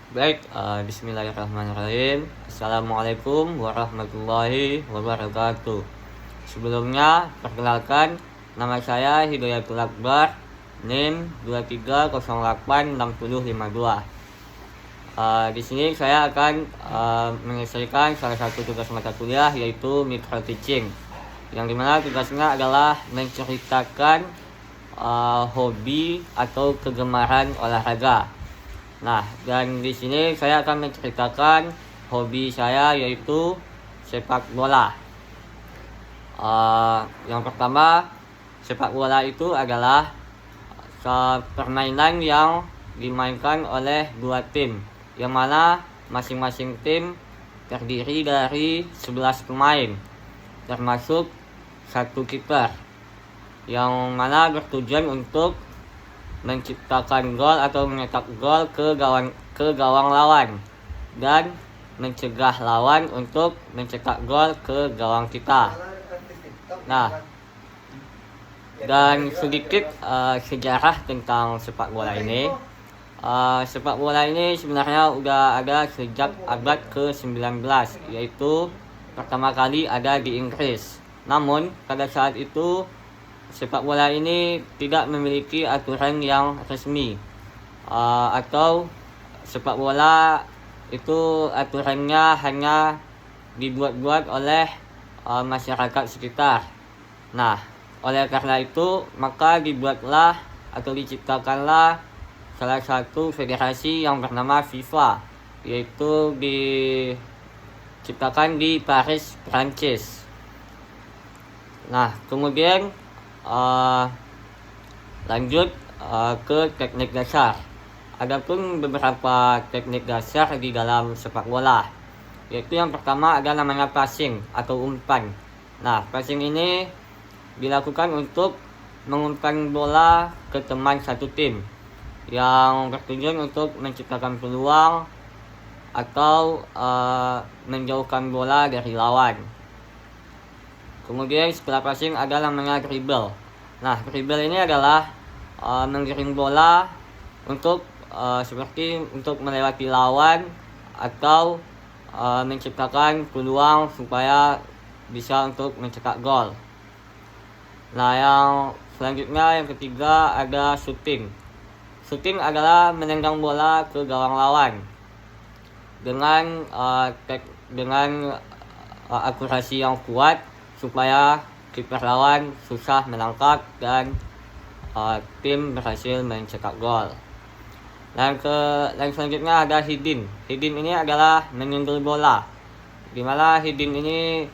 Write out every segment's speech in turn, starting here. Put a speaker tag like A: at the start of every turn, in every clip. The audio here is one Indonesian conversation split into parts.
A: Bismillahirrahmanirrahim. Assalamualaikum warahmatullahi wabarakatuh. Sebelumnya, perkenalkan, nama saya Hidayatul Akbar, NIM 23086052. Di sini saya akan menyelesaikan salah satu tugas mata kuliah, yaitu micro teaching, yang dimana tugasnya adalah menceritakan hobi atau kegemaran olahraga. Nah, dan di sini saya akan menceritakan hobi saya, yaitu sepak bola. Yang pertama, sepak bola itu adalah permainan yang dimainkan oleh dua tim, yang mana masing-masing tim terdiri dari 11 pemain, termasuk satu kiper, yang mana bertujuan untuk menciptakan gol atau mencetak gol ke gawang lawan dan mencegah lawan untuk mencetak gol ke gawang kita. Nah, dan sedikit sejarah tentang sepak bola ini. Sepak bola ini sebenarnya udah ada sejak abad ke-19, yaitu pertama kali ada di Inggris. Namun pada saat itu sepak bola ini tidak memiliki aturan yang resmi, atau sepak bola itu aturannya hanya dibuat-buat oleh masyarakat sekitar. Nah, oleh karena itu maka dibuatlah atau diciptakanlah salah satu federasi yang bernama FIFA, yaitu diciptakan di Paris, Prancis. Nah, kemudian lanjut ke teknik dasar. Adapun beberapa teknik dasar di dalam sepak bola, yaitu yang pertama ada namanya passing atau umpan. Nah, passing ini dilakukan untuk mengumpan bola ke teman satu tim, yang bertujuan untuk menciptakan peluang atau menjauhkan bola dari lawan. Kemudian setelah passing ada namanya dribble. Nah, dribble ini adalah menggiring bola untuk seperti untuk melewati lawan atau menciptakan peluang supaya bisa untuk mencetak gol. Nah, yang selanjutnya yang ketiga ada shooting. Shooting adalah menendang bola ke gawang lawan dengan akurasi yang kuat supaya kiper lawan susah menangkap dan tim berhasil mencetak gol. Dan selanjutnya ada heading. Heading ini adalah menyundul bola, dimana heading ini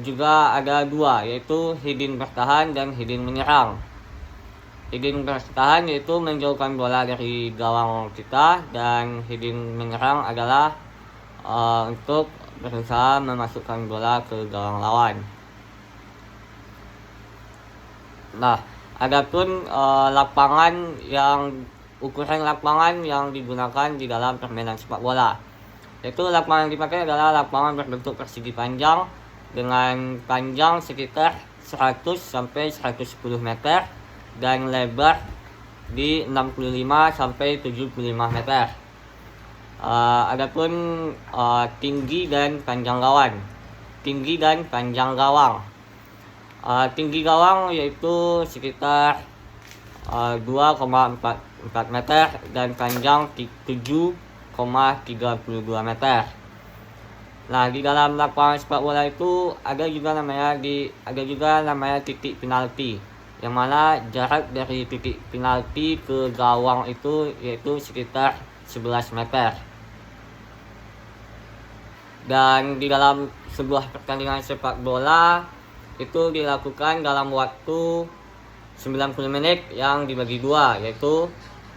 A: juga ada dua, yaitu heading bertahan dan heading menyerang. Heading bertahan yaitu menjauhkan bola dari gawang kita, dan heading menyerang adalah untuk berusaha memasukkan bola ke gawang lawan. Nah, adapun ukuran lapangan yang digunakan di dalam permainan sepak bola, yaitu lapangan yang dipakai adalah lapangan berbentuk persegi panjang dengan panjang sekitar 100 sampai 110 meter dan lebar di 65 sampai 75 meter. Adapun tinggi dan panjang gawang. Tinggi gawang yaitu sekitar 2,44 meter dan panjang 7,32 meter. Nah, di dalam lapangan sepak bola itu ada juga namanya titik penalti, yang mana jarak dari titik penalti ke gawang itu yaitu sekitar 11 meter. Dan di dalam sebuah pertandingan sepak bola itu dilakukan dalam waktu 90 menit yang dibagi dua, yaitu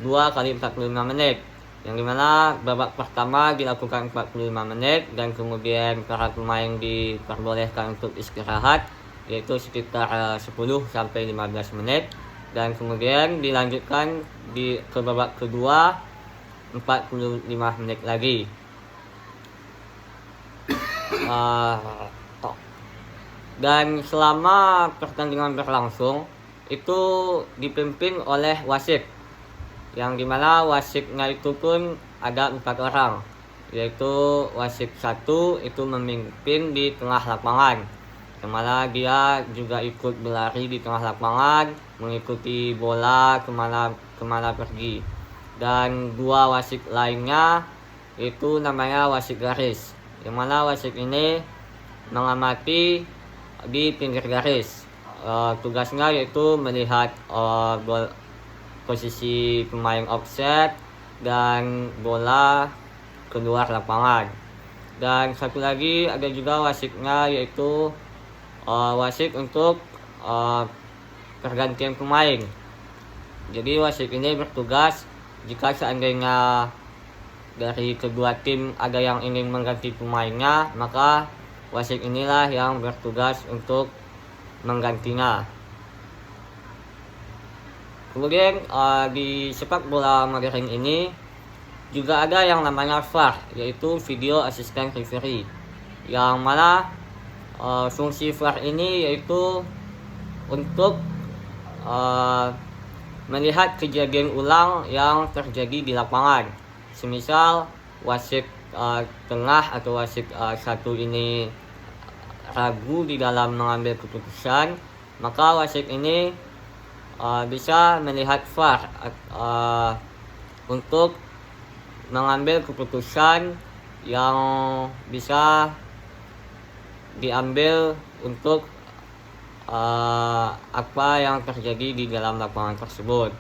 A: 2 kali 45 menit, yang dimana babak pertama dilakukan 45 menit dan kemudian para pemain diperbolehkan untuk istirahat, yaitu sekitar 10 sampai 15 menit, dan kemudian dilanjutkan ke babak kedua 45 menit lagi. Dan selama pertandingan berlangsung itu dipimpin oleh wasit, yang dimana wasitnya itu pun ada 4 orang, yaitu wasit 1 itu memimpin di tengah lapangan, yang mana dia juga ikut berlari di tengah lapangan, mengikuti bola kemana pergi. Dan 2 wasit lainnya itu namanya wasit garis, yang mana wasit ini mengamati di pinggir garis. Tugasnya yaitu melihat posisi pemain offset dan bola keluar lapangan. Dan satu lagi ada juga wasitnya, yaitu wasit untuk pergantian pemain. Jadi wasit ini bertugas jika seandainya dari kedua tim ada yang ingin mengganti pemainnya, maka wasit inilah yang bertugas untuk menggantinya. Kemudian di sepak bola modern ini juga ada yang namanya VAR, yaitu Video Assistant Referee, yang mana fungsi VAR ini yaitu untuk melihat kejadian ulang yang terjadi di lapangan. Semisal wasit tengah atau wasit 1 ini ragu di dalam mengambil keputusan, maka wasit ini bisa melihat VAR untuk mengambil keputusan yang bisa diambil untuk apa yang terjadi di dalam lapangan tersebut.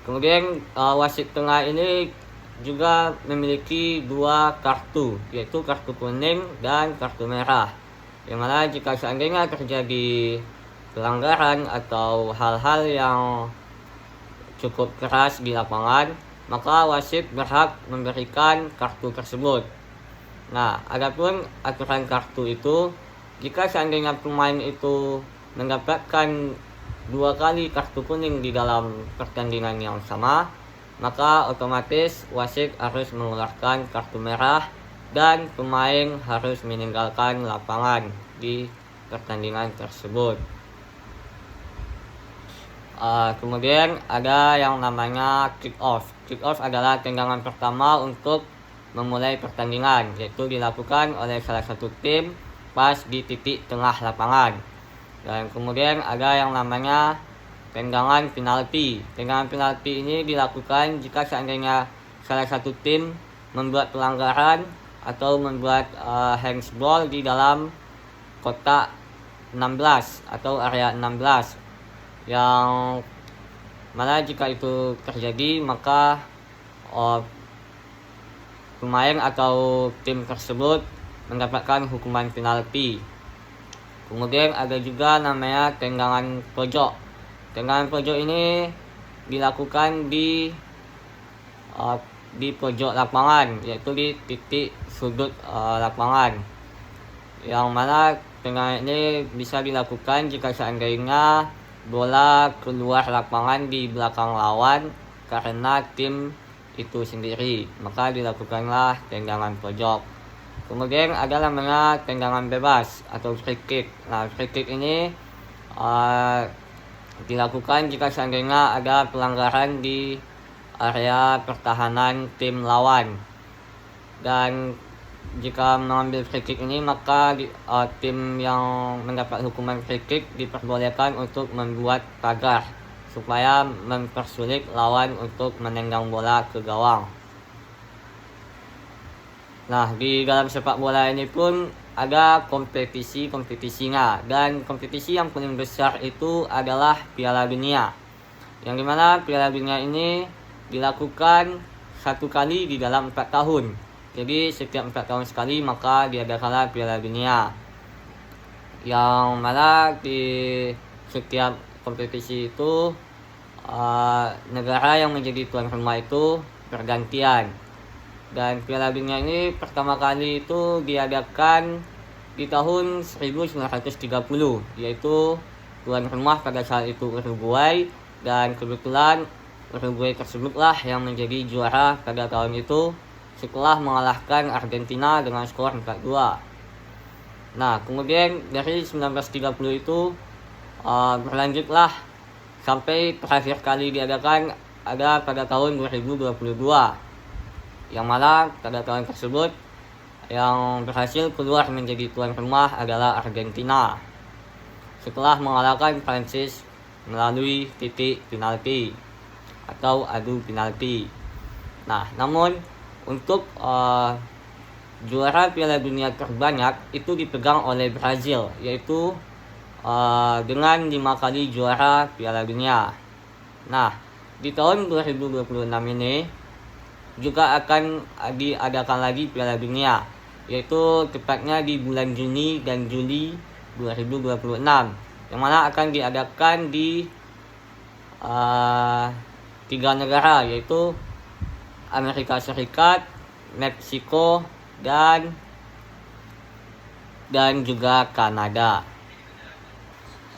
A: Kemudian wasit tengah ini juga memiliki 2 kartu, yaitu kartu kuning dan kartu merah, yang mana jika seandainya terjadi pelanggaran atau hal-hal yang cukup keras di lapangan, maka wasit berhak memberikan kartu tersebut. Nah, adapun aturan kartu itu, jika seandainya pemain itu mendapatkan 2 kali kartu kuning di dalam pertandingan yang sama, maka otomatis wasit harus mengeluarkan kartu merah dan pemain harus meninggalkan lapangan di pertandingan tersebut. Kemudian ada yang namanya kick off. Kick off adalah tendangan pertama untuk memulai pertandingan, yaitu dilakukan oleh salah satu tim pas di titik tengah lapangan. Dan kemudian ada yang namanya tendangan penalti. Tendangan penalti ini dilakukan jika seandainya salah satu tim membuat pelanggaran atau membuat handsball di dalam kotak 16 atau area 16, yang mana jika itu terjadi maka pemain atau tim tersebut mendapatkan hukuman penalti. Kemudian ada juga namanya tendangan pojok. Tendangan pojok ini dilakukan di pojok lapangan, yaitu di titik sudut lapangan, yang mana tendangan ini bisa dilakukan jika seandainya bola keluar lapangan di belakang lawan karena tim itu sendiri, maka dilakukanlah tendangan pojok. Kemudian ada namanya tendangan bebas atau free kick. Nah, free kick ini dilakukan jika seandainya ada pelanggaran di area pertahanan tim lawan. Dan jika mengambil free kick ini, maka tim yang mendapat hukuman free kick diperbolehkan untuk membuat pagar supaya mempersulit lawan untuk menendang bola ke gawang. Nah, di dalam sepak bola ini pun ada kompetisinya, dan kompetisi yang paling besar itu adalah Piala Dunia, yang dimana Piala Dunia ini dilakukan 1 kali di dalam 4 tahun. Jadi setiap 4 tahun sekali maka diadakanlah Piala Dunia, yang mana di setiap kompetisi itu negara yang menjadi tuan rumah itu bergantian. Dan Piala Dunia ini pertama kali itu diadakan di tahun 1930, yaitu tuan rumah pada saat itu Uruguay, dan kebetulan Uruguay tersebutlah yang menjadi juara pada tahun itu setelah mengalahkan Argentina dengan skor 4-2. Nah, kemudian dari 1930 itu berlanjutlah sampai terakhir kali diadakan ada pada tahun 2022, yang mana pada tahun tersebut yang berhasil keluar menjadi tuan rumah adalah Argentina setelah mengalahkan Prancis melalui titik penalti atau adu penalti. Nah, namun untuk juara Piala Dunia terbanyak itu dipegang oleh Brazil, yaitu dengan 5 kali juara Piala Dunia. Nah, di tahun 2026 ini juga akan diadakan lagi Piala Dunia, yaitu tepatnya di bulan Juni dan Juli 2026, yang mana akan diadakan di 3 negara, yaitu Amerika Serikat, Meksiko, dan juga Kanada.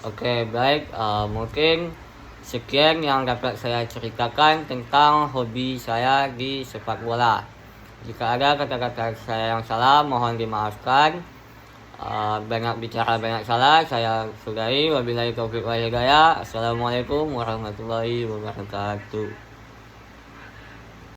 A: Oke, baik, mungkin sekian yang dapat saya ceritakan tentang hobi saya di sepak bola. Jika ada kata-kata saya yang salah, mohon dimaafkan. Banyak bicara banyak salah, saya sudahi. Wabillahi taufiq wal hidayah. Assalamualaikum warahmatullahi wabarakatuh.